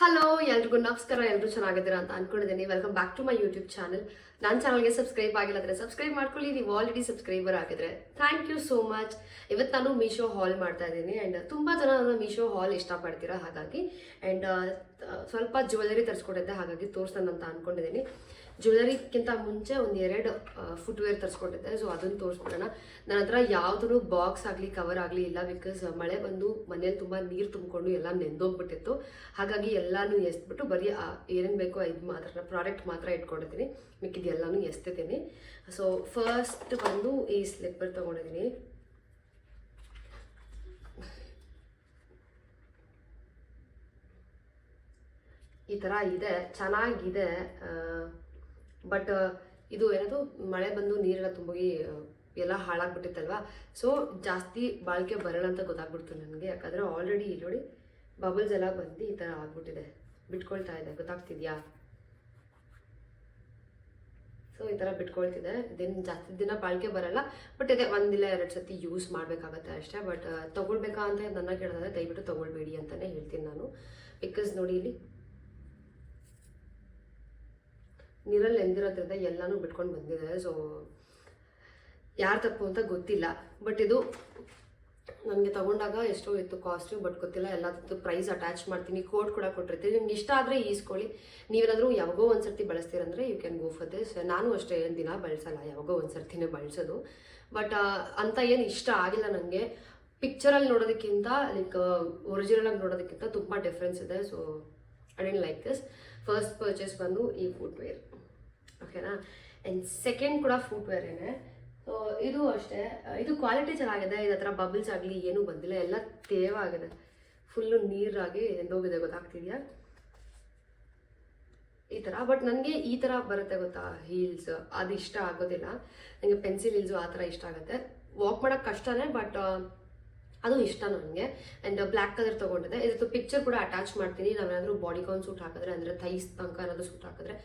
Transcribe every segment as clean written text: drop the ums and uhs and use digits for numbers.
Hello ಎಲ್ರಿಗೂ ನಮಸ್ಕಾರ. ಎಲ್ಲರೂ ಚೆನ್ನಾಗಿದ್ದೀರಾ ಅಂತ ಅನ್ಕೊಂಡಿದ್ದೀನಿ. Welcome back to my YouTube channel. ನನ್ನ ಚಾನಲ್ಗೆ ಸಬ್ಸ್ಕ್ರೈಬ್ ಆಗಿಲ್ಲ ಅಂದರೆ ಸಬ್ಸ್ಕ್ರೈಬ್ ಮಾಡ್ಕೊಳ್ಳಿ. ನೀವು ಆಲ್ರೆಡಿ ಸಬ್ಸ್ಕ್ರೈಬರ್ ಆಗಿದ್ರೆ ಥ್ಯಾಂಕ್ ಯು ಸೋ ಮಚ್. ಇವತ್ತು ನಾನು ಮೀಶೋ ಹಾಲ್ ಮಾಡ್ತಾ ಇದ್ದೀನಿ ಆ್ಯಂಡ್ ತುಂಬ ಜನ ನನ್ನ ಮೀಶೋ ಹಾಲ್ ಇಷ್ಟಪಡ್ತೀರಾ, ಹಾಗಾಗಿ ಆ್ಯಂಡ್ ಸ್ವಲ್ಪ ಜ್ಯುವೆಲರಿ ತರಿಸ್ಕೊಂಡಿದ್ದೆ, ಹಾಗಾಗಿ ತೋರಿಸೋಣ ಅಂತ ಅಂದ್ಕೊಂಡಿದ್ದೀನಿ. ಜ್ಯುವೆಲರಿಗಿಂತ ಮುಂಚೆ ಒಂದೆರಡು ಫುಟ್ವೇರ್ ತರಿಸ್ಕೊಂಡಿದ್ದೆ, ಸೊ ಅದನ್ನು ತೋರಿಸ್ಬಿಡೋಣ. ನನ್ನ ಹತ್ರ ಯಾವುದೂ ಬಾಕ್ಸ್ ಆಗಲಿ ಕವರ್ ಆಗಲಿ ಇಲ್ಲ, ಬಿಕಾಸ್ ಮಳೆ ಬಂದು ಮನೇಲಿ ತುಂಬ ನೀರು ತುಂಬಿಕೊಂಡು ಎಲ್ಲ ನೆಂದೋಗ್ಬಿಟ್ಟಿತ್ತು. ಹಾಗಾಗಿ ಎಲ್ಲನೂ ಎಸ್ಬಿಟ್ಟು ಬರೀ ಏನೇನು ಬೇಕೋ ಇದು ಮಾತ್ರ ಪ್ರಾಡಕ್ಟ್ ಮಾತ್ರ ಇಟ್ಕೊಂಡಿದ್ದೀನಿ, ಮಿಕ್ಕಿದ್ದು ಎಲ್ಲನೂ ಎಸ್ತಿದ್ದೀನಿ. ಸೊ ಫಸ್ಟ್ ಬಂದು ಈ ಸ್ಲಿಪ್ಪರ್ ತೊಗೊಂಡಿದ್ದೀನಿ. ಈ ಥರ ಇದೆ, ಚೆನ್ನಾಗಿದೆ. ಬಟ್ ಇದು ಏನದು ಮಳೆ ಬಂದು ನೀರೆಲ್ಲ ತುಂಬಿ ಎಲ್ಲ ಹಾಳಾಗ್ಬಿಟ್ಟಿತ್ತಲ್ವಾ, ಸೊ ಜಾಸ್ತಿ ಬಾಳಿಕೆ ಬರೋಲ್ಲ ಅಂತ ಗೊತ್ತಾಗ್ಬಿಡ್ತು ನನಗೆ. ಯಾಕಂದರೆ ಆಲ್ರೆಡಿ ಇಲ್ಲಿ ನೋಡಿ ಬಬಲ್ಸ್ ಎಲ್ಲ ಬಂದು ಈ ಥರ ಆಗ್ಬಿಟ್ಟಿದೆ, ಬಿಟ್ಕೊಳ್ತಾ ಇದೆ, ಗೊತ್ತಾಗ್ತಿದ್ಯಾ? ಸೊ ಈ ಥರ ಬಿಟ್ಕೊಳ್ತಿದೆ. ಇದೇನು ಜಾಸ್ತಿ ದಿನ ಬಾಳಿಕೆ ಬರಲ್ಲ, ಬಟ್ ಇದೆ ಒಂದಿಲ್ಲ ಎರಡು ಸತಿ ಯೂಸ್ ಮಾಡಬೇಕಾಗತ್ತೆ ಅಷ್ಟೇ. ಬಟ್ ತೊಗೊಳ್ಬೇಕಾ ಅಂತ ನನ್ನ ಕೇಳಿದ್ರೆ ದಯವಿಟ್ಟು ತೊಗೊಳ್ಬೇಡಿ ಅಂತಲೇ ಹೇಳ್ತೀನಿ ನಾನು. ಬಿಕಾಸ್ ನೋಡಿ ಇಲ್ಲಿ ನೀರಲ್ಲಿ ನೆಂದಿರೋದ್ರಿಂದ ಎಲ್ಲನೂ ಬಿಟ್ಕೊಂಡು ಬಂದಿದೆ. ಸೊ ಯಾರು ತಪ್ಪು ಅಂತ ಗೊತ್ತಿಲ್ಲ, ಬಟ್ ಇದು ನನಗೆ ತೊಗೊಂಡಾಗ ಎಷ್ಟೋ ಇತ್ತು ಕಾಸ್ಟು, ಬಟ್ ಗೊತ್ತಿಲ್ಲ. ಎಲ್ಲದಕ್ಕೂ ಪ್ರೈಸ್ ಅಟ್ಯಾಚ್ ಮಾಡ್ತೀನಿ, ಕೋಡ್ ಕೂಡ ಕೊಟ್ಟಿರ್ತೀನಿ. ನಿಮ್ಗೆ ಇಷ್ಟ ಆದರೆ ಈಸ್ಕೊಳ್ಳಿ. ನೀವೇನಾದರೂ ಯಾವಾಗೋ ಒಂದ್ಸರ್ತಿ ಬಳಸ್ತೀರಂದರೆ you can go for this. ನಾನು ಅಷ್ಟೇ ಏನು ದಿನ ಬಳಸಲ್ಲ, ಯಾವಾಗೋ ಒಂದ್ಸರ್ತಿನೇ ಬಳಸೋದು. ಬಟ್ ಅಂತ ಏನು ಇಷ್ಟ ಆಗಿಲ್ಲ ನನಗೆ. ಪಿಕ್ಚರಲ್ಲಿ ನೋಡೋದಕ್ಕಿಂತ ಲೈಕ್ ಒರಿಜಿನಲಾಗಿ ನೋಡೋದಕ್ಕಿಂತ ತುಂಬ ಡಿಫ್ರೆನ್ಸ್ ಇದೆ. So I didn't like this. First purchase ಬಂದು ಈ ಫುಟ್ವೇರ್, ಓಕೆನಾ. ಆ್ಯಂಡ್ ಸೆಕೆಂಡ್ ಕೂಡ ಫುಟ್ವೇರೇನೆ. ಸೊ ಇದು ಅಷ್ಟೇ, ಇದು ಕ್ವಾಲಿಟಿ ಚೆನ್ನಾಗಿದೆ. ಇದ್ರ ಹತ್ರ ಬಬಲ್ಸ್ ಆಗಲಿ ಏನೂ ಬಂದಿಲ್ಲ, ಎಲ್ಲ ತೇವಾಗಿದೆ, ಫುಲ್ಲು ನೀರಾಗಿ ಎಂದೋಗಿದೆ, ಗೊತ್ತಾಗ್ತಿದೆಯಾ ಈ ಥರ. ಬಟ್ ನನಗೆ ಈ ಥರ ಬರುತ್ತೆ ಗೊತ್ತಾ, ಹೀಲ್ಸ್, ಅದು ಇಷ್ಟ ಆಗೋದಿಲ್ಲ ನನಗೆ. ಪೆನ್ಸಿಲ್ ಹೀಲ್ಸು ಆ ಥರ ಇಷ್ಟ ಆಗುತ್ತೆ. ವಾಕ್ ಮಾಡೋಕ್ಕೆ ಕಷ್ಟನೇ, ಬಟ್ ಅದು ಇಷ್ಟ ನನಗೆ. ಆ್ಯಂಡ್ ಬ್ಲ್ಯಾಕ್ ಕಲರ್ ತೊಗೊಂಡಿದ್ದೆ. ಇದ್ರದ್ದು ಪಿಕ್ಚರ್ ಕೂಡ ಅಟ್ಯಾಚ್ ಮಾಡ್ತೀನಿ. ನಾವೇನಾದರೂ ಬಾಡಿಕಾನ್ ಸೂಟ್ ಹಾಕಿದ್ರೆ, ಅಂದರೆ ಥೈಸ್ ತನಕ ಏನಾದರೂ ಸೂಟ್ ಹಾಕಿದ್ರೆ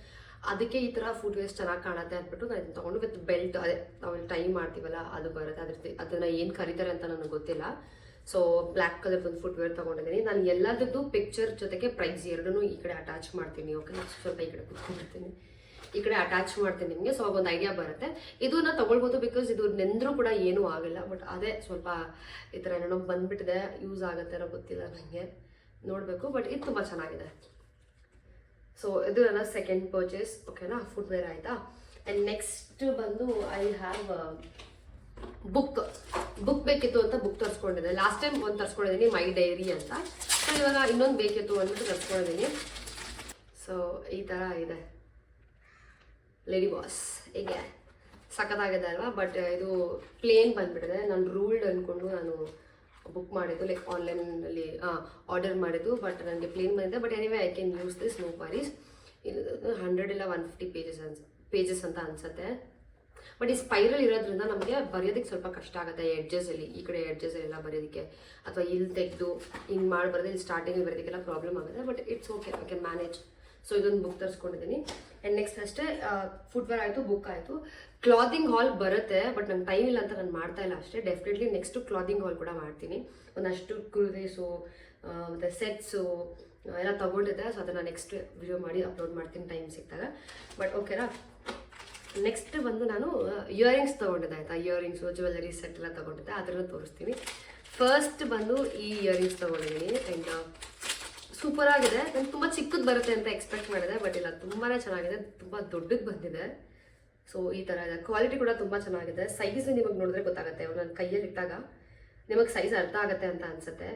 ಅದಕ್ಕೆ ಈ ಥರ ಫುಟ್ವೇರ್ಸ್ ಚೆನ್ನಾಗಿ ಕಾಣುತ್ತೆ ಅಂದ್ಬಿಟ್ಟು ನಾನು ಇದನ್ನು ತೊಗೊಂಡು ವಿತ್ ಬೆಲ್ಟ್, ಅದೇ ನಾವು ಟೈ ಮಾಡ್ತೀವಲ್ಲ ಅದು ಬರುತ್ತೆ. ಅದನ್ನು ಏನು ಕರೀತಾರೆ ಅಂತ ನನಗೆ ಗೊತ್ತಿಲ್ಲ. ಸೊ ಬ್ಲ್ಯಾಕ್ ಕಲರ್ ಒಂದು ಫುಟ್ವೇರ್ ತೊಗೊಂಡಿದ್ದೀನಿ. ನಾನು ಎಲ್ಲದದ್ದು ಪಿಕ್ಚರ್ ಜೊತೆಗೆ ಪ್ರೈಸ್ ಎರಡನ್ನೂ ಈ ಕಡೆ ಅಟ್ಯಾಚ್ ಮಾಡ್ತೀನಿ. ಓಕೆ, ಸ್ವಲ್ಪ ಈ ಕಡೆ ಕೂತ್ಕೊಂಡಿರ್ತೀನಿ, ಈ ಕಡೆ ಅಟ್ಯಾಚ್ ಮಾಡ್ತೀನಿ ನಿಮಗೆ. ಸೊ ಒಂದು ಐಡಿಯಾ ಬರುತ್ತೆ. ಇದನ್ನ ತೊಗೊಳ್ಬೋದು, ಬಿಕಾಸ್ ಇದು ನೆಂದರೂ ಕೂಡ ಏನೂ ಆಗಿಲ್ಲ. ಬಟ್ ಅದೇ ಸ್ವಲ್ಪ ಈ ಥರ ಏನೋ ಬಂದುಬಿಟ್ಟಿದೆ, ಯೂಸ್ ಆಗುತ್ತೆ ಅನ್ನೋ ಗೊತ್ತಿಲ್ಲ ನನಗೆ, ನೋಡಬೇಕು. ಬಟ್ ಇದು ತುಂಬ ಚೆನ್ನಾಗಿದೆ. ಸೊ ಇದು ನನ್ನ ಸೆಕೆಂಡ್ ಪರ್ಚೇಸ್, ಓಕೆನಾ. ಫುಟ್ವೇರ್ ಆಯಿತಾ. ಆ್ಯಂಡ್ ನೆಕ್ಸ್ಟ್ ಬಂದು ಐ ಹ್ಯಾವ್ ಬುಕ್ ಬೇಕಿತ್ತು ಅಂತ ಬುಕ್ ತರಿಸ್ಕೊಂಡಿದ್ದೆ. ಲಾಸ್ಟ್ ಟೈಮ್ ಒಂದು ತರಿಸ್ಕೊಂಡಿದ್ದೀನಿ, ಮೈ ಡೈರಿ ಅಂತ. ಸೊ ಇವಾಗ ಇನ್ನೊಂದು ಬೇಕಿತ್ತು ಅಂದ್ಬಿಟ್ಟು ತರಿಸ್ಕೊಂಡಿದ್ದೀನಿ. ಸೊ ಈ ಥರ ಇದೆ, ಲೇಡಿ ಬಾಸ್. ಹೀಗೆ ಸಖತ್ತಾಗಿದೆ ಅಲ್ವಾ. ಬಟ್ ಇದು ಪ್ಲೇನ್ ಬಂದುಬಿಟ್ಟಿದೆ. ನಾನು ರೂಲ್ಡ್ ಅಂದ್ಕೊಂಡು ನಾನು ಬುಕ್ ಮಾಡಿದ್ದು, ಲೈಕ್ ಆನ್ಲೈನಲ್ಲಿ ಆರ್ಡರ್ ಮಾಡಿದ್ದು. ಬಟ್ ನನಗೆ ಪ್ಲೇನ್ ಬಂದಿದೆ. But anyway I can use this, no worries. ಇದು 100 ಇಲ್ಲ 150 ಪೇಜಸ್ ಅಂತ ಅನಿಸುತ್ತೆ. ಬಟ್ ಈ ಸ್ಪೈರಲ್ ಇರೋದ್ರಿಂದ ನಮಗೆ ಬರೆಯೋದಕ್ಕೆ ಸ್ವಲ್ಪ ಕಷ್ಟ ಆಗುತ್ತೆ. ಎಡ್ಜಸಲ್ಲಿ, ಈ ಕಡೆ ಎಡ್ಜಸಲ್ಲೆಲ್ಲ ಬರೆಯೋದಕ್ಕೆ, ಅಥವಾ ಇಲ್ಲಿ ತೆಗೆದು ಹಿಂಗೆ ಮಾಡಿ ಬರೋದು, ಇಲ್ಲಿ ಸ್ಟಾರ್ಟಿಂಗಲ್ಲಿ ಬರೋದಕ್ಕೆಲ್ಲ ಪ್ರಾಬ್ಲಮ್ ಆಗುತ್ತೆ. But it's okay, I can manage. So ಇದೊಂದು ಬುಕ್ ತರಿಸ್ಕೊಂಡಿದ್ದೀನಿ. ಆ್ಯಂಡ್ ನೆಕ್ಸ್ಟ್ ಅಷ್ಟೇ ಫುಟ್ವೇರ್ ಆಯಿತು, ಬುಕ್ ಆಯಿತು. ಕ್ಲಾದಿಂಗ್ ಹಾಲ್ ಬರುತ್ತೆ, ಬಟ್ ನಂಗೆ ಟೈಮ್ ಇಲ್ಲ ಅಂತ ನಾನು ಮಾಡ್ತಾ ಇಲ್ಲ ಅಷ್ಟೇ. ಡೆಫಿನೆಟ್ಲಿ ನೆಕ್ಸ್ಟು ಕ್ಲಾದಿಂಗ್ ಹಾಲ್ ಕೂಡ ಮಾಡ್ತೀನಿ. ಒಂದಷ್ಟು ಕುರ್ತೀಸು ಮತ್ತು ಸೆಟ್ಸು ಎಲ್ಲ ತೊಗೊಂಡಿದ್ದೆ. ಸೊ ಅದನ್ನು ನೆಕ್ಸ್ಟ್ ವಿಡಿಯೋ ಮಾಡಿ ಅಪ್ಲೋಡ್ ಮಾಡ್ತೀನಿ ಟೈಮ್ ಸಿಕ್ಕಿದಾಗ. ಬಟ್ ಓಕೆನಾ. ನೆಕ್ಸ್ಟ್ ಬಂದು ನಾನು ಇಯರಿಂಗ್ಸ್ ತೊಗೊಂಡಿದ್ದೆ ಆಯಿತಾ. ಇಯರಿಂಗ್ಸು, ಜ್ಯುವೆಲರಿ ಸೆಟ್ ಎಲ್ಲ ತೊಗೊಂಡಿದ್ದೆ, ಅದನ್ನು ತೋರಿಸ್ತೀನಿ. ಫಸ್ಟ್ ಬಂದು ಈ ಇಯರಿಂಗ್ಸ್ ತೊಗೊಂಡಿದ್ದೀನಿ. ಆ್ಯಂಡ್ ಸೂಪರ್ ಆಗಿದೆ. ನಾನು ತುಂಬ ಚಿಕ್ಕದು ಬರುತ್ತೆ ಅಂತ ಎಕ್ಸ್ಪೆಕ್ಟ್ ಮಾಡಿದೆ, ಬಟ್ ಇಲ್ಲ, ತುಂಬಾ ಚೆನ್ನಾಗಿದೆ, ತುಂಬ ದೊಡ್ಡದು ಬಂದಿದೆ. ಸೊ ಈ ಥರ ಇದೆ. ಕ್ವಾಲಿಟಿ ಕೂಡ ತುಂಬ ಚೆನ್ನಾಗಿದೆ. ಸೈಜ್ ನಿಮಗೆ ನೋಡಿದ್ರೆ ಗೊತ್ತಾಗುತ್ತೆ, ನನ್ನ ಕೈಯಲ್ಲಿ ಇಟ್ಟಾಗ ನಿಮಗೆ ಸೈಜ್ ಅರ್ಥ ಆಗುತ್ತೆ ಅಂತ ಅನಿಸುತ್ತೆ.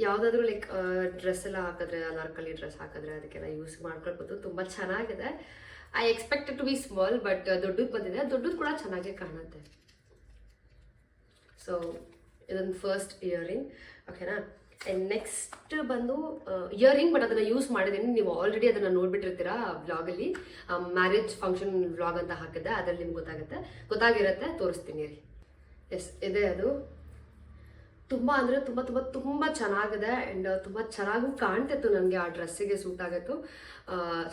ಯಾವುದಾದ್ರೂ ಲೈಕ್ ಡ್ರೆಸ್ ಎಲ್ಲ ಹಾಕಿದ್ರೆ, ಅನಾರ್ಕಲಿ ಡ್ರೆಸ್ ಹಾಕಿದ್ರೆ ಅದಕ್ಕೆಲ್ಲ ಯೂಸ್ ಮಾಡ್ಕೊಳ್ಬೋದು. ತುಂಬ ಚೆನ್ನಾಗಿದೆ. I expected to be small, but ದೊಡ್ಡದು ಬಂದಿದೆ. ದೊಡ್ಡದು ಕೂಡ ಚೆನ್ನಾಗೇ ಕಾಣುತ್ತೆ. ಸೊ ಇದೊಂದು ಫಸ್ಟ್ ಇಯರಿಂಗ್, ಓಕೆನಾ. ಆ್ಯಂಡ್ ನೆಕ್ಸ್ಟ್ ಬಂದು ಇಯರಿಂಗ್, ಬಟ್ ಅದನ್ನು ಯೂಸ್ ಮಾಡಿದ್ದೀನಿ. ನೀವು ಆಲ್ರೆಡಿ ಅದನ್ನು ನೋಡ್ಬಿಟ್ಟಿರ್ತೀರಾ ವ್ಲಾಗಲ್ಲಿ. ಮ್ಯಾರೇಜ್ ಫಂಕ್ಷನ್ ವ್ಲಾಗ್ ಅಂತ ಹಾಕಿದ್ದೆ, ಅದರಲ್ಲಿ ನಿಮ್ಗೆ ಗೊತ್ತಾಗಿರುತ್ತೆ. ತೋರಿಸ್ತೀನಿ ರೀ. ಎಸ್, ಇದೆ ಅದು. ತುಂಬ ಅಂದರೆ ತುಂಬ ತುಂಬ ತುಂಬ ಚೆನ್ನಾಗಿದೆ. ಆ್ಯಂಡ್ ತುಂಬ ಚೆನ್ನಾಗೂ ಕಾಣ್ತಿತ್ತು ನನಗೆ. ಆ ಡ್ರೆಸ್ಸಿಗೆ ಸೂಟ್ ಆಗಿತ್ತು.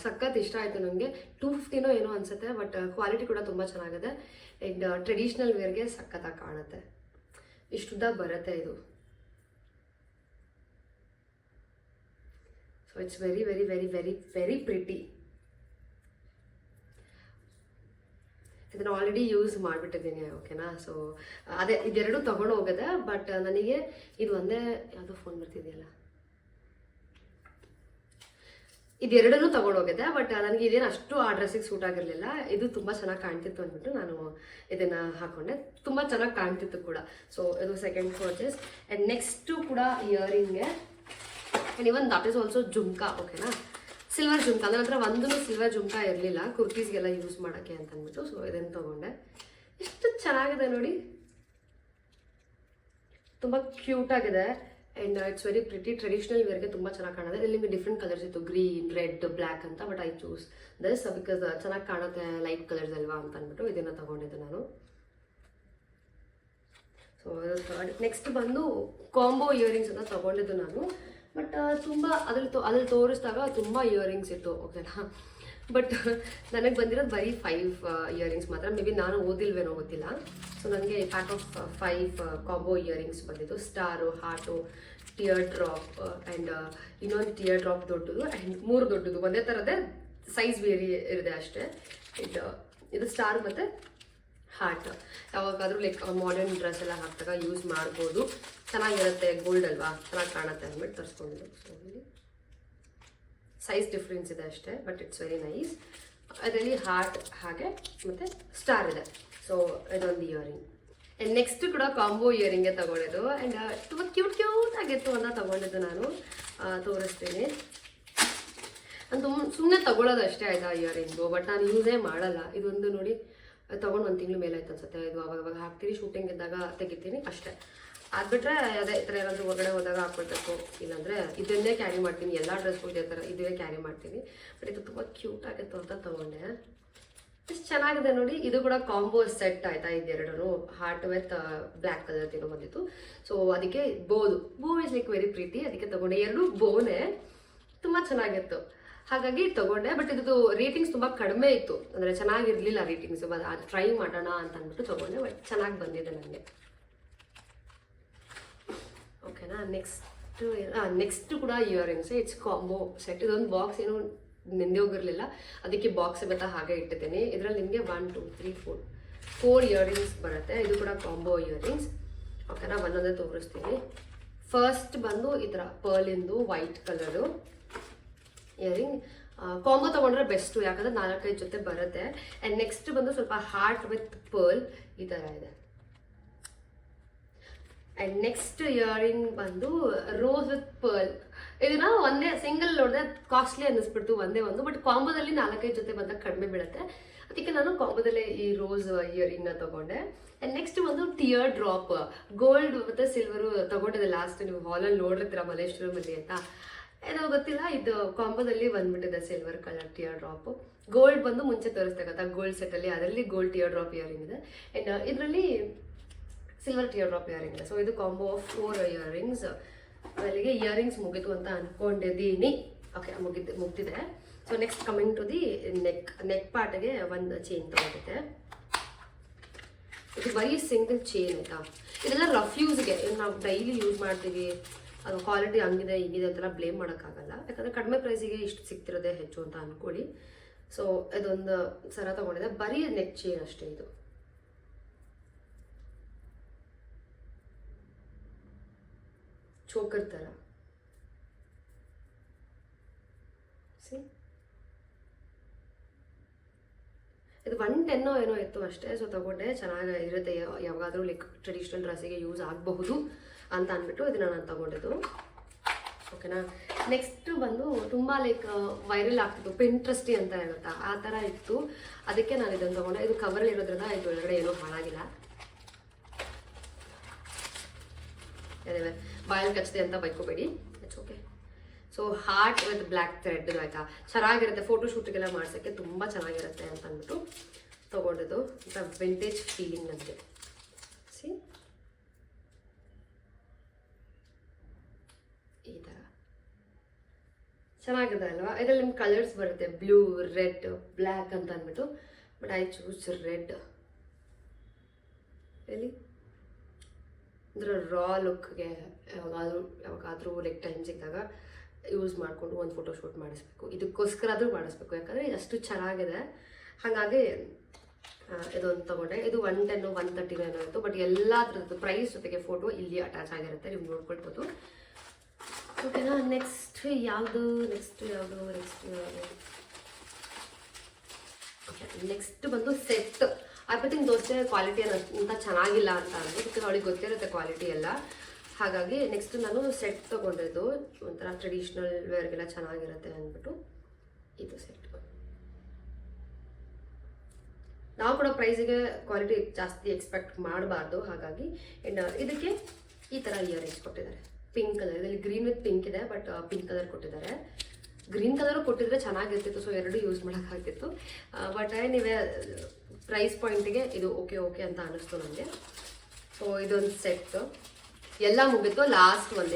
ಸಖತ್ ಇಷ್ಟ ಆಯಿತು ನನಗೆ. 250 ಏನೋ ಅನಿಸುತ್ತೆ, ಬಟ್ ಕ್ವಾಲಿಟಿ ಕೂಡ ತುಂಬ ಚೆನ್ನಾಗಿದೆ. ಆ್ಯಂಡ್ ಟ್ರೆಡಿಷ್ನಲ್ ವೇರ್ಗೆ ಸಖತ್ತಾಗಿ ಕಾಣುತ್ತೆ. ಇಷ್ಟುದ್ದ ಬರುತ್ತೆ ಇದು. So it's very very very very very pretty. ಇದನ್ನು ಆಲ್ರೆಡಿ ಯೂಸ್ ಮಾಡಿಬಿಟ್ಟಿದ್ದೀನಿ, ಓಕೆನಾ. ಸೊ ಅದೇ ಇದೆರಡು ತೊಗೊಂಡು ಹೋಗಿದೆ. ಬಟ್ ನನಗೆ ಇದು ಒಂದೇ, ಯಾವುದೋ ಫೋನ್ ಬರ್ತಿದೆಯಲ್ಲ, ಇದೆರಡನ್ನೂ ತೊಗೊಂಡು ಹೋಗಿದೆ. ಬಟ್ ನನಗೆ ಇದೇನು ಅಷ್ಟು ಆ ಡ್ರೆಸ್ಸಿಗೆ ಸೂಟ್ ಆಗಿರಲಿಲ್ಲ. ಇದು ತುಂಬ ಚೆನ್ನಾಗಿ ಕಾಣ್ತಿತ್ತು ಅಂದ್ಬಿಟ್ಟು ನಾನು ಇದನ್ನು ಹಾಕ್ಕೊಂಡೆ. ತುಂಬ ಚೆನ್ನಾಗಿ ಕಾಣ್ತಿತ್ತು ಕೂಡ. ಸೊ ಇದು ಸೆಕೆಂಡ್ ಪರ್ಚೇಸ್. ಆ್ಯಂಡ್ ನೆಕ್ಸ್ಟು ಕೂಡ ಇಯರಿಂಗ್ಗೆ, and even that is also jhumka, ಓಕೆನಾ. ಸಿಲ್ವರ್ ಜುಮ್ಕಾ, ನನ್ನ ಹತ್ರ ಒಂದೂ ಸಿಲ್ವರ್ ಜುಮ್ಕಾ ಇರಲಿಲ್ಲ ಕುರ್ತೀಸ್ಗೆಲ್ಲ ಯೂಸ್ ಮಾಡೋಕ್ಕೆ ಅಂತ ಅಂದ್ಬಿಟ್ಟು. ಸೊ ಇದನ್ನು ತೊಗೊಂಡೆ. ಎಷ್ಟು ಚೆನ್ನಾಗಿದೆ ನೋಡಿ, ತುಂಬ ಕ್ಯೂಟಾಗಿದೆ. And it's very pretty. Traditional ವೇರ್ಗೆ ತುಂಬ ಚೆನ್ನಾಗಿ ಕಾಣುತ್ತೆ. ಇಲ್ಲಿ ನಿಮಗೆ ಡಿಫ್ರೆಂಟ್ ಕಲರ್ಸ್ ಇತ್ತು, ಗ್ರೀನ್, ರೆಡ್, ಬ್ಲ್ಯಾಕ್ ಅಂತ. But I choose this because ಚೆನ್ನಾಗಿ ಕಾಣುತ್ತೆ, ಲೈಟ್ ಕಲರ್ಸ್ ಅಲ್ವಾ ಅಂತ ಅಂದ್ಬಿಟ್ಟು ಇದನ್ನು ತೊಗೊಂಡಿದ್ದೆ ನಾನು. ಸೊ ನೆಕ್ಸ್ಟ್ ಬಂದು ಕಾಂಬೋ ಇಯರಿಂಗ್ಸ್ ಅಂತ ತೊಗೊಂಡಿದ್ದು ನಾನು. ಬಟ್ ತುಂಬ ಅದ್ರಲ್ಲಿ ತೋರಿಸಿದಾಗ ತುಂಬ ಇಯರಿಂಗ್ಸ್ ಇತ್ತು, ಓಕೆನಾ. ಬಟ್ ನನಗೆ ಬಂದಿರೋದು ಬರೀ 5 ಇಯರಿಂಗ್ಸ್ ಮಾತ್ರ. ಮೇ ಬಿ ನಾನು ಓದಿಲ್ವೇನೋ ಗೊತ್ತಿಲ್ಲ. ಸೊ ನನಗೆ ಪ್ಯಾಕ್ ಆಫ್ 5 ಕಾಂಬೋ ಇಯರಿಂಗ್ಸ್ ಬಂದಿತ್ತು. Star, heart, tear drop and ಇನ್ನೊಂದು ಟಿಯರ್ ಡ್ರಾಪ್ ದೊಡ್ಡದು ಆ್ಯಂಡ್ 3 ದೊಡ್ಡದು. ಒಂದೇ ಥರದೇ, ಸೈಜ್ ವೇರಿ ಇರುತ್ತೆ ಅಷ್ಟೇ. ಇದು ಸ್ಟಾರ್ ಮತ್ತು ಹಾರ್ಟ್. ಯಾವಾಗಾದರೂ ಲೈಕ್ ಮಾಡರ್ನ್ ಡ್ರೆಸ್ ಎಲ್ಲ ಹಾಕಿದಾಗ ಯೂಸ್ ಮಾಡ್ಬೋದು, ಚೆನ್ನಾಗಿರುತ್ತೆ, ಗೋಲ್ಡ್ ಅಲ್ವಾ, ಚೆನ್ನಾಗಿ ಕಾಣುತ್ತೆ ಅಂದ್ಬಿಟ್ಟು ತರಿಸ್ಕೊಂಡಿದ್ದು. ಸೊ ಇಲ್ಲಿ ಸೈಜ್ ಡಿಫ್ರೆನ್ಸ್ ಇದೆ ಅಷ್ಟೇ, ಬಟ್ ಇಟ್ಸ್ ವೆರಿ ನೈಸ್. ಅದರಲ್ಲಿ ಹಾರ್ಟ್ ಹಾಗೆ ಮತ್ತು ಸ್ಟಾರ್ ಇದೆ. ಸೊ ಇದೊಂದು ಇಯರಿಂಗ್. ಆ್ಯಂಡ್ ನೆಕ್ಸ್ಟ್ ಕೂಡ ಕಾಂಬೋ ಇಯರಿಂಗೇ ತೊಗೊಂಡಿದ್ದು. ಆ್ಯಂಡ್ ತುಂಬ ಕ್ಯೂಟ್ ಆಗಿತ್ತು ಅಂತ ತೊಗೊಂಡಿದ್ದು ನಾನು. ತೋರಿಸ್ತೀನಿ. ನಾನು ಸುಮ್ಮನೆ ತೊಗೊಳೋದು ಅಷ್ಟೇ ಆಯಿತಾ ಇಯರಿಂಗು, ಬಟ್ ನಾನು ಯೂಸೇ ಮಾಡಲ್ಲ. ಇದೊಂದು ನೋಡಿ, ತೊಗೊಂಡು 1 ತಿಂಗಳು ಮೇಲೆ ಆಯ್ತು ಅನ್ಸುತ್ತೆ. ಇದು ಅವಾಗ ಹಾಕ್ತೀನಿ, ಶೂಟಿಂಗ್ ಇದ್ದಾಗ ತೆಗಿತೀನಿ ಅಷ್ಟೇ. ಅದ್ಬಿಟ್ರೆ ಅದೇ ಈ ಥರ ಏನಾದರೂ ಹೊರಗಡೆ ಹೋದಾಗ ಹಾಕ್ಕೊಳ್ಬೇಕು. ಇಲ್ಲಾಂದರೆ ಇದನ್ನೇ ಕ್ಯಾರಿ ಮಾಡ್ತೀನಿ. ಎಲ್ಲ ಡ್ರೆಸ್ಗೂ ಇದೇ ಥರ ಇದೇ ಕ್ಯಾರಿ ಮಾಡ್ತೀನಿ. ಬಟ್ ಇದು ತುಂಬ ಕ್ಯೂಟ್ ಆಗಿತ್ತು ಅಂತ ತೊಗೊಂಡೆ. ಎಷ್ಟು ಚೆನ್ನಾಗಿದೆ ನೋಡಿ. ಇದು ಕೂಡ ಕಾಂಬೋ ಸೆಟ್ ಆಯಿತಾ, ಇದೆರಡೂ ಹಾರ್ಟ್ ವಿತ್ ಬ್ಲ್ಯಾಕ್ ಕಲರ್ ಏನೋ ಬಂದಿತ್ತು. ಸೊ ಅದಕ್ಕೆ ಬೋ ಇಸ್ ಲೈಕ್ ವೆರಿ ಪ್ರೀತಿ, ಅದಕ್ಕೆ ತೊಗೊಂಡೆ. 2 ಬೋನೇ ತುಂಬ ಚೆನ್ನಾಗಿತ್ತು, ಹಾಗಾಗಿ ತೊಗೊಂಡೆ. ಬಟ್ ಇದು ರೇಟಿಂಗ್ಸ್ ತುಂಬ ಕಡಿಮೆ ಇತ್ತು, ಅಂದರೆ ಚೆನ್ನಾಗಿರಲಿಲ್ಲ ರೇಟಿಂಗ್ಸ್. ಅದು ಟ್ರೈ ಮಾಡೋಣ ಅಂತ ಅಂದ್ಬಿಟ್ಟು ತೊಗೊಂಡೆ. ಬಟ್ ಚೆನ್ನಾಗಿ ಬಂದಿದೆ ನನಗೆ, ಓಕೆನಾ. ನೆಕ್ಸ್ಟ್ ಕೂಡ ಇಯರಿಂಗ್ಸ್. It's combo set. ಇದೊಂದು ಬಾಕ್ಸ್ ಏನೋ ನಿಂದೆ ಹೋಗಿರಲಿಲ್ಲ, ಅದಕ್ಕೆ ಬಾಕ್ಸ್ ಬತ್ತ ಹಾಗೆ ಇಟ್ಟಿದ್ದೀನಿ. ಇದರಲ್ಲಿ ನಿಮಗೆ 1 2 3 4 ಇಯರಿಂಗ್ಸ್ ಬರುತ್ತೆ. ಇದು ಕೂಡ ಕಾಂಬೋ ಇಯರಿಂಗ್ಸ್, ಓಕೆನಾ. ಒಂದೊಂದೇ ತೋರಿಸ್ತೀನಿ. ಫಸ್ಟ್ ಬಂದು ಈ ಥರ ಪರ್ಲಿಂದು ವೈಟ್ ಕಲರು ಇಯರಿಂಗ್. ಕಾಂಬೋ ತೊಗೊಂಡ್ರೆ ಬೆಸ್ಟು, ಯಾಕಂದರೆ 4-5 ಜೊತೆ ಬರುತ್ತೆ. ಆ್ಯಂಡ್ ನೆಕ್ಸ್ಟ್ ಬಂದು ಸ್ವಲ್ಪ ಹಾರ್ಟ್ ವಿತ್ ಪರ್ಲ್ ಈ ಥರ ಇದೆ. ಆ್ಯಂಡ್ ನೆಕ್ಸ್ಟ್ ಇಯರಿಂಗ್ ಬಂದು ರೋಸ್ ವಿತ್ ಪರ್ಲ್. ಇದನ್ನ ಒಂದೇ ಸಿಂಗಲ್ ನೋಡಿದೆ ಕಾಸ್ಟ್ಲಿ ಅನ್ನಿಸ್ಬಿಡ್ತು, ಒಂದೇ ಒಂದು. ಬಟ್ ಕಾಂಬೋದಲ್ಲಿ 4-5 ಜೊತೆ ಬಂದಾಗ ಕಡಿಮೆ ಬೀಳುತ್ತೆ, ಅದಕ್ಕೆ ನಾನು ಕಾಂಬೋದಲ್ಲೇ ಈ ರೋಸ್ ಇಯರಿಂಗ್ನ ತೊಗೊಂಡೆ. ಆ್ಯಂಡ್ ನೆಕ್ಸ್ಟ್ ಒಂದು ಟಿಯರ್ ಡ್ರಾಪ್, ಗೋಲ್ಡ್ ಮತ್ತು ಸಿಲ್ವರು ತೊಗೊಂಡಿದೆ. ಲಾಸ್ಟ್ ನೀವು ಹಾಲಲ್ಲಿ ನೋಡಿರ್ತೀರ ಮಲ್ಲೇಶ್ವರಮಲ್ಲಿ ಅಂತ. ಏನೋ ಗೊತ್ತಿಲ್ಲ, ಇದು ಕಾಂಬೋದಲ್ಲಿ ಬಂದ್ಬಿಟ್ಟಿದೆ silver colour teardrop. Gold ಬಂದು ಮುಂಚೆ ತೋರಿಸ್ತಾ ಗೊತ್ತಾ, ಗೋಲ್ಡ್ ಸೆಟ್ಟಲ್ಲಿ ಅದರಲ್ಲಿ ಗೋಲ್ಡ್ ಟಿಯರ್ ಡ್ರಾಪ್ ಇಯರಿಂಗ್ ಇದೆ. ಆ್ಯಂಡ್ ಇದರಲ್ಲಿ ಸಿಲ್ವರ್ ಟಿಯರ್ ಡ್ರಾಪ್ ಇಯರಿಂಗ್ ಇದೆ. ಸೊ ಇದು ಕಾಂಬೋ ಆಫ್ 4 ಇಯರಿಂಗ್ಸ್. ಅಲ್ಲಿಗೆ ಇಯರಿಂಗ್ಸ್ ಮುಗಿತು ಅಂತ ಅಂದ್ಕೊಂಡಿದ್ದೀನಿ. ಓಕೆ, ಮುಗ್ದಿದೆ. So next coming to the neck ಪಾರ್ಟ್ಗೆ ಒಂದು ಚೈನ್ ತೊಗೊಂಡಿದ್ದೆ. ಇದು ಬರೀ ಸಿಂಗಲ್ ಚೈನ್ ಆಯಿತಾ. ಇದೆಲ್ಲ ರಫ್ ಯೂಸ್ಗೆ, ನಾವು ಡೈಲಿ ಯೂಸ್ ಮಾಡ್ತೀವಿ. ಅದು ಕ್ವಾಲಿಟಿ ಹಂಗಿದೆ ಹಿಂಗಿದೆ ಅಂತೆಲ್ಲ ಬ್ಲೇಮ್ ಮಾಡೋಕ್ಕಾಗಲ್ಲ, ಯಾಕಂದರೆ ಕಡಿಮೆ ಪ್ರೈಸಿಗೆ ಇಷ್ಟು ಸಿಗ್ತಿರೋದೇ ಹೆಚ್ಚು ಅಂತ ಅಂದ್ಕೊಳ್ಳಿ. ಸೊ ಇದೊಂದು ಸರ ತೊಗೊಂಡಿದ್ದೆ, ಬರೀ ನೆಕ್ ಚೈನ್ ಅಷ್ಟೇ. ಇದು ಚೋಕರ್ ಥರ ಸಿ. ಇದು 110 ಏನೋ ಇತ್ತು ಅಷ್ಟೇ. ಸೊ ತೊಗೊಂಡೆ, ಚೆನ್ನಾಗಿ ಇರುತ್ತೆ, ಯಾವಾಗಾದರೂ ಲೈಕ್ ಟ್ರೆಡಿಷ್ನಲ್ ಡ್ರೆಸ್ಸಿಗೆ ಯೂಸ್ ಆಗಬಹುದು ಅಂತ ಅಂದ್ಬಿಟ್ಟು ಇದನ್ನು ನಾನು ತೊಗೊಂಡಿದ್ದು, ಓಕೆನಾ. ನೆಕ್ಸ್ಟ್ ಬಂದು ತುಂಬ ಲೈಕ್ ವೈರಲ್ ಆಗ್ತಿತ್ತು, ಪಿಂಟ್ರೆಸ್ಟಿ ಅಂತ ಹೇಳುತ್ತಾ ಆ ಥರ ಇತ್ತು, ಅದಕ್ಕೆ ನಾನು ಇದನ್ನು ತೊಗೊಂಡೆ. ಇದು ಕವರಲ್ಲಿ ಇರೋದ್ರಿಂದ ಇದು ಒಳಗಡೆ ಏನೂ ಹಾಳಾಗಿಲ್ಲ. ಅದೇ ಬಾಯಲ್ಲಿ ಕಚ್ಚಿದೆ ಅಂತ ಬೈಕೋಬೇಡಿ, it's okay. So heart with black thread ಆಯಿತಾ, ಚೆನ್ನಾಗಿರುತ್ತೆ, ಫೋಟೋ ಶೂಟಿಗೆಲ್ಲ ಮಾಡ್ಸೋಕ್ಕೆ ತುಂಬ ಚೆನ್ನಾಗಿರುತ್ತೆ ಅಂತ ಅಂದ್ಬಿಟ್ಟು ತೊಗೊಂಡಿದ್ದು. ವಿಂಟೇಜ್ ಫೀಲಿಂಗ್ ನನಗೆ. ಸಿ ಈ ಥರ ಚೆನ್ನಾಗಿದೆ ಅಲ್ವಾ. ಇದರಲ್ಲಿ ನಿಮ್ಗೆ ಕಲರ್ಸ್ ಬರುತ್ತೆ, ಬ್ಲೂ, ರೆಡ್, ಬ್ಲ್ಯಾಕ್ ಅಂತ ಅಂದ್ಬಿಟ್ಟು. But I choose red. ಎಲ್ಲಿ ಅಂದರೆ ರಾ ಲುಕ್ಗೆ ಯಾವಾಗಾದರೂ ಲೈಕ್ ಟೈಮ್ ಸಿಕ್ಕಿದಾಗ ಯೂಸ್ ಮಾಡಿಕೊಂಡು ಒಂದು ಫೋಟೋ ಶೂಟ್ ಮಾಡಿಸ್ಬೇಕು, ಇದಕ್ಕೋಸ್ಕರ ಆದರೂ ಮಾಡಿಸ್ಬೇಕು, ಯಾಕಂದರೆ ಅಷ್ಟು ಚೆನ್ನಾಗಿದೆ. ಹಾಗಾಗಿ ಇದೊಂದು ತೊಗೊಂಡೆ. ಇದು 110 130 ಏನೋ ಇತ್ತು, ಬಟ್ ಎಲ್ಲ ಥರದ್ದು ಪ್ರೈಸ್ ಜೊತೆಗೆ ಫೋಟೋ ಇಲ್ಲಿ ಅಟ್ಯಾಚ್ ಆಗಿರುತ್ತೆ, ನೀವು ನೋಡ್ಕೊಳ್ಬೋದು. ಓಕೆನಾ, ನೆಕ್ಸ್ಟ್ ಯಾವುದು ಓಕೆ, ನೆಕ್ಸ್ಟ್ ಬಂದು ಸೆಟ್. ಅರ್ಪಿತಿಂಗ್ ದೋಸೆ ಕ್ವಾಲಿಟಿ ಅಂತ ಚೆನ್ನಾಗಿಲ್ಲ ಅಂತ ಅಂದರು, ಬಿಕಾಸ್ ಅವಳಿಗೆ ಗೊತ್ತಿರುತ್ತೆ ಕ್ವಾಲಿಟಿ ಎಲ್ಲ. ಹಾಗಾಗಿ ನೆಕ್ಸ್ಟ್ ನಾನು ಸೆಟ್ ತೊಗೊಂಡಿದ್ದು, ಒಂಥರ ಟ್ರೆಡಿಷ್ನಲ್ ವೇರ್ಗೆಲ್ಲ ಚೆನ್ನಾಗಿರುತ್ತೆ ಅಂದ್ಬಿಟ್ಟು ಇದು ಸೆಟ್. ನಾವು ಕೂಡ ಪ್ರೈಸಿಗೆ ಕ್ವಾಲಿಟಿ ಜಾಸ್ತಿ ಎಕ್ಸ್ಪೆಕ್ಟ್ ಮಾಡಬಾರ್ದು. ಹಾಗಾಗಿ ಇದಕ್ಕೆ ಈ ಥರ ಇಯರಿಂಗ್ಸ್ ಕೊಟ್ಟಿದ್ದಾರೆ, ಪಿಂಕ್ ಕಲರ್. ಇದರಲ್ಲಿ ಗ್ರೀನ್ ವಿತ್ ಪಿಂಕ್ ಇದೆ, ಬಟ್ ಪಿಂಕ್ ಕಲರ್ ಕೊಟ್ಟಿದ್ದಾರೆ. ಗ್ರೀನ್ ಕಲರು ಕೊಟ್ಟಿದ್ರೆ ಚೆನ್ನಾಗಿರ್ತಿತ್ತು, ಸೊ ಎರಡು ಯೂಸ್ ಮಾಡೋಕ್ಕಾಗ್ತಿತ್ತು. ಬಟ್ ನೀವೇ ಪ್ರೈಸ್ ಪಾಯಿಂಟಿಗೆ ಇದು ಓಕೆ ಅಂತ ಅನ್ನಿಸ್ತು ನನಗೆ. ಸೊ ಇದೊಂದು ಸೆಟ್ ಎಲ್ಲ ಮುಗಿತು. ಲಾಸ್ಟ್ ಒಂದು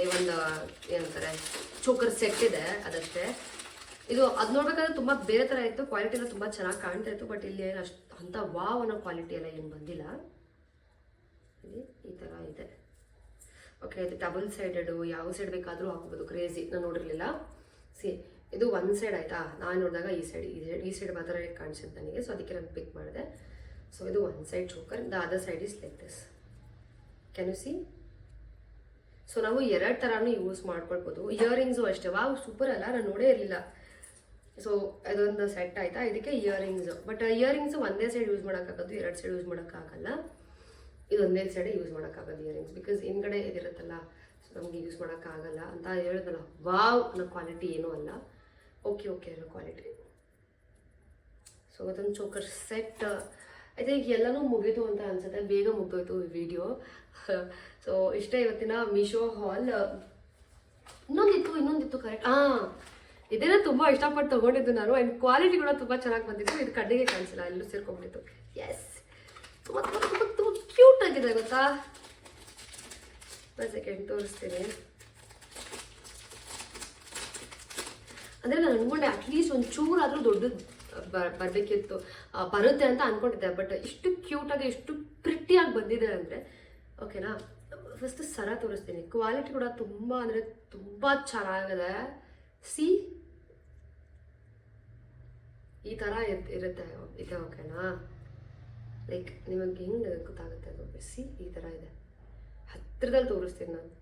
ಏನಂತಾರೆ ಚೋಕರ್ ಸೆಟ್ ಇದೆ, ಅದಷ್ಟೇ. ಇದು ಅದು ನೋಡ್ಬೇಕಾದ್ರೆ ತುಂಬ ಬೇರೆ ಥರ ಇತ್ತು, ಕ್ವಾಲಿಟಿ ಎಲ್ಲ ತುಂಬ ಚೆನ್ನಾಗಿ ಕಾಣ್ತಾ ಇತ್ತು. ಬಟ್ ಇಲ್ಲಿ ಏನು ಅಷ್ಟು ಅಂತ ವಾವ್ ಅನ್ನೋ ಕ್ವಾಲಿಟಿ ಎಲ್ಲ ಏನು ಬಂದಿಲ್ಲ. ಇಲ್ಲಿ ಈ ಥರ ಇದೆ. ಓಕೆ, ಇದು ಡಬಲ್ ಸೈಡೆಡು, ಯಾವ ಸೈಡ್ ಬೇಕಾದರೂ ಹಾಕೋಬೋದು. ಕ್ರೇಜಿ, ನಾನು ನೋಡಿರಲಿಲ್ಲ. ಇದು ಒಂದು ಸೈಡ್ ಆಯಿತಾ, ನಾನು ನೋಡಿದಾಗ ಈ ಸೈಡ್ ಮಾತ್ರ ಕಾಣಿಸುತ್ತೆ ನನಗೆ, ಸೊ ಅದಕ್ಕೆ ನಾನು ಪಿಕ್ ಮಾಡಿದೆ. ಸೊ ಇದು one side choker, the other side is like this. Can U C? So ನಾವು ಎರಡು ಥರನೂ ಯೂಸ್ ಮಾಡ್ಕೊಳ್ಬೋದು. ಇಯರಿಂಗ್ಸು ಅಷ್ಟೇ, ವಾವ್ ಸೂಪರ್ ಅಲ್ಲ, ನಾನು ನೋಡೇ ಇರಲಿಲ್ಲ. ಸೊ ಅದೊಂದು ಸೆಟ್ ಆಯಿತಾ. ಇದಕ್ಕೆ ಇಯರಿಂಗ್ಸು, ಬಟ್ ಇಯರಿಂಗ್ಸು ಒಂದೇ ಸೈಡ್ ಯೂಸ್ ಮಾಡೋಕ್ಕಾಗೋದು, ಎರಡು ಸೈಡ್ ಯೂಸ್ ಮಾಡೋಕ್ಕಾಗಲ್ಲ. ಇದೊಂದೇ ಸೈಡ್ ಯೂಸ್ ಮಾಡೋಕ್ಕಾಗೋದು ಇಯರಿಂಗ್ಸ್, ಬಿಕಾಸ್ ಹಿಂದ್ಗಡೆ ಇದಿರುತ್ತಲ್ಲ, ಸೊ ನಮಗೆ ಯೂಸ್ ಮಾಡೋಕ್ಕಾಗಲ್ಲ ಅಂತ ಹೇಳಿದ್ನಲ್ಲ. ವಾವ್ ಅನ್ನೋ ಕ್ವಾಲಿಟಿ ಏನೂ ಅಲ್ಲ, ಓಕೆ ಅನ್ನೋ ಕ್ವಾಲಿಟಿ. ಸೊ ಅದೊಂದು ಚೋಕರ್ ಸೆಟ್. ಐ ಥಿಂಕ್ ಎಲ್ಲನೂ ಮುಗೀತು ಅಂತ ಅನ್ಸುತ್ತೆ, ಬೇಗ ಮುಗ್ದೋಯ್ತು ಈ ವಿಡಿಯೋ. ಸೊ ಇಷ್ಟೇ ಇವತ್ತಿನ ಮೀಶೋ ಹಾಲ್. ಇನ್ನೊಂದಿತ್ತು ಕರೆಕ್ಟ್. ಇದನ್ನ ತುಂಬ ಇಷ್ಟಪಟ್ಟು ತೊಗೊಂಡಿದ್ದು ನಾನು, ಆ್ಯಂಡ್ ಕ್ವಾಲಿಟಿ ಕೂಡ ತುಂಬ ಚೆನ್ನಾಗಿ ಬಂದಿತ್ತು. ಇದು ಕಣ್ಣಿಗೆ ಕಾಣಿಸಿಲ್ಲ, ಎಲ್ಲರೂ ಸೇರ್ಕೊಂಡ್ಬಿಟ್ಟಿತ್ತು. ಎಸ್, ತುಂಬ ಕ್ಯೂಟ್ ಆಗಿದೆ ಗೊತ್ತಾ. ಒಂದು ಸೆಕೆಂಡ್ ತೋರಿಸ್ತೀನಿ. ಅಂದರೆ ನಾನು ಅನ್ಕೊಂಡೆ ಅಟ್ಲೀಸ್ಟ್ ಒಂದು ಚೂರಾದರೂ ದೊಡ್ಡದು ಬರಬೇಕಿತ್ತು, ಬರುತ್ತೆ ಅಂತ ಅಂದ್ಕೊಂಡಿದ್ದೆ. ಬಟ್ ಇಷ್ಟು ಕ್ಯೂಟಾಗಿ ಇಷ್ಟು ಪ್ರಿಟ್ಟಿಯಾಗಿ ಬಂದಿದೆ ಅಂದರೆ ಓಕೆನಾ. ಫಸ್ಟ್ ಸರ ತೋರಿಸ್ತೀನಿ. ಕ್ವಾಲಿಟಿ ಕೂಡ ತುಂಬ ಅಂದರೆ ತುಂಬ ಚೆನ್ನಾಗಿದೆ. ಸಿ ಈ ಥರ ಇರುತ್ತೆ ಇದೆ, ಓಕೆನಾ. ಲೈಕ್ ನಿಮಗೆ ಹೆಂಗೆ ಗೊತ್ತಾಗುತ್ತೆ ಅದು. ಸಿ ಈ ಥರ ಇದೆ, ಹತ್ತಿರದಲ್ಲಿ ತೋರಿಸ್ತೀನಿ ನಾನು.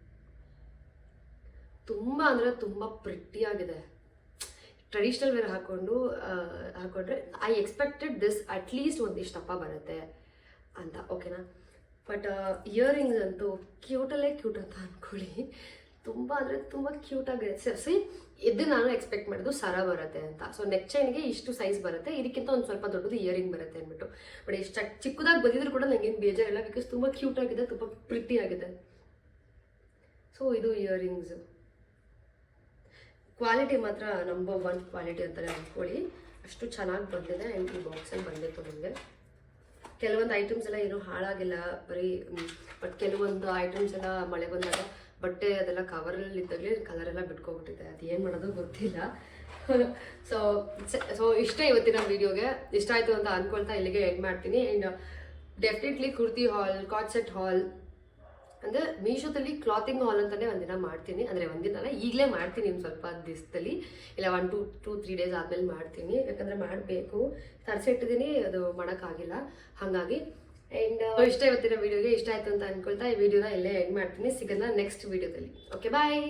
ತುಂಬ ಅಂದರೆ ತುಂಬ ಪ್ರಿಟ್ಟಿಯಾಗಿದೆ. ಟ್ರೆಡಿಷ್ನಲ್ ವೇರ್ ಹಾಕೊಂಡ್ರೆ ಐ ಎಕ್ಸ್ಪೆಕ್ಟೆಡ್ ದಿಸ್ ಅಟ್ಲೀಸ್ಟ್ ಒಂದಿಷ್ಟು ದಪ್ಪ ಬರುತ್ತೆ ಅಂತ, ಓಕೆನಾ. ಬಟ್ ಇಯರಿಂಗ್ಸ್ ಅಂತೂ ಕ್ಯೂಟಲ್ಲೇ ಕ್ಯೂಟ್ ಅಂತ ಅಂದ್ಕೊಳ್ಳಿ. ತುಂಬ ಅಂದರೆ ತುಂಬ ಕ್ಯೂಟಾಗಿದೆ. ಸಿ ಇದು ನಾನು ಎಕ್ಸ್ಪೆಕ್ಟ್ ಮಾಡಿದ್ದು ಸರ ಬರುತ್ತೆ ಅಂತ. ಸೊ ನೆಕ್ ಚೈನ್ಗೆ ಇಷ್ಟು ಸೈಜ್ ಬರುತ್ತೆ, ಇದಕ್ಕಿಂತ ಒಂದು ಸ್ವಲ್ಪ ದೊಡ್ಡದು ಇಯರಿಂಗ್ ಬರುತ್ತೆ ಅಂದ್ಬಿಟ್ಟು. ಬಟ್ ಇಷ್ಟು ಚಿಕ್ಕದಾಗಿ ಬಂದಿದ್ರು ಕೂಡ ನನಗೇನು ಬೇಜಾರಿಲ್ಲ, ಬಿಕಾಸ್ ತುಂಬ ಕ್ಯೂಟಾಗಿದೆ, ತುಂಬ ಪ್ರಿಟಿ ಆಗಿದೆ. ಸೊ ಇದು ಇಯರಿಂಗ್ಸು ಕ್ವಾಲಿಟಿ ಮಾತ್ರ ನಂಬರ್ 1 ಕ್ವಾಲಿಟಿ ಅಂತಲೇ ಅಂದ್ಕೊಳ್ಳಿ. ಅಷ್ಟು ಚೆನ್ನಾಗಿ ಬಂದಿದೆ. ಆ್ಯಂಡ್ ಈ ಬಾಕ್ಸಲ್ಲಿ ಬಂದಿತ್ತು ನನಗೆ. ಕೆಲವೊಂದು ಐಟಮ್ಸ್ ಎಲ್ಲ ಏನೂ ಹಾಳಾಗಿಲ್ಲ, ಬರೀ ಬಟ್ ಕೆಲವೊಂದು ಐಟಮ್ಸ್ ಎಲ್ಲ ಮಳೆ ಬಂದಾಗ ಬಟ್ಟೆ ಅದೆಲ್ಲ ಕವರಲ್ಲಿ ಇದ್ದಾಗಲೇ ಕಲರ್ ಎಲ್ಲ ಬಿಟ್ಕೊಬಿಟ್ಟಿದೆ. ಅದು ಏನು ಮಾಡೋದು ಗೊತ್ತಿಲ್ಲ. ಸೊ ಇಷ್ಟ ಇವತ್ತಿನ ವಿಡಿಯೋಗೆ. ಇಷ್ಟ ಆಯಿತು ಅಂತ ಅಂದ್ಕೊಳ್ತಾ ಇಲ್ಲಿಗೆ ಎಂಡ್ ಮಾಡ್ತೀನಿ. And definitely kurti haul, cot set haul, ಅಂದರೆ ಮೀಶೋದಲ್ಲಿ ಕ್ಲಾತಿಂಗ್ ಹಾಲ್ ಅಂತಲೇ ಒಂದಿನ ಮಾಡ್ತೀನಿ. ಅಂದರೆ ಒಂದಿನ ಈಗಲೇ ಮಾಡ್ತೀನಿ, ಒಂದು ಸ್ವಲ್ಪ ದಿವಸದಲ್ಲಿ, ಇಲ್ಲ 1-2-3 ಡೇಸ್ ಆದಮೇಲೆ ಮಾಡ್ತೀನಿ. ಯಾಕಂದರೆ ಮಾಡಬೇಕು, ತರಿಸಿಟ್ಟಿದ್ದೀನಿ, ಅದು ಮಾಡೋಕ್ಕಾಗಿಲ್ಲ. ಹಾಗಾಗಿ ಆ್ಯಂಡ್ ಇಷ್ಟ ಇವತ್ತಿನ ವಿಡಿಯೋಗೆ. ಇಷ್ಟ ಆಯಿತು ಅಂತ ಅಂದ್ಕೊಳ್ತಾ ಈ ವಿಡಿಯೋನ ಇಲ್ಲೇ ಎಂಡ್ ಮಾಡ್ತೀನಿ. ಸಿಗೋಣ ನೆಕ್ಸ್ಟ್ ವಿಡಿಯೋದಲ್ಲಿ. ಓಕೆ, ಬಾಯ್.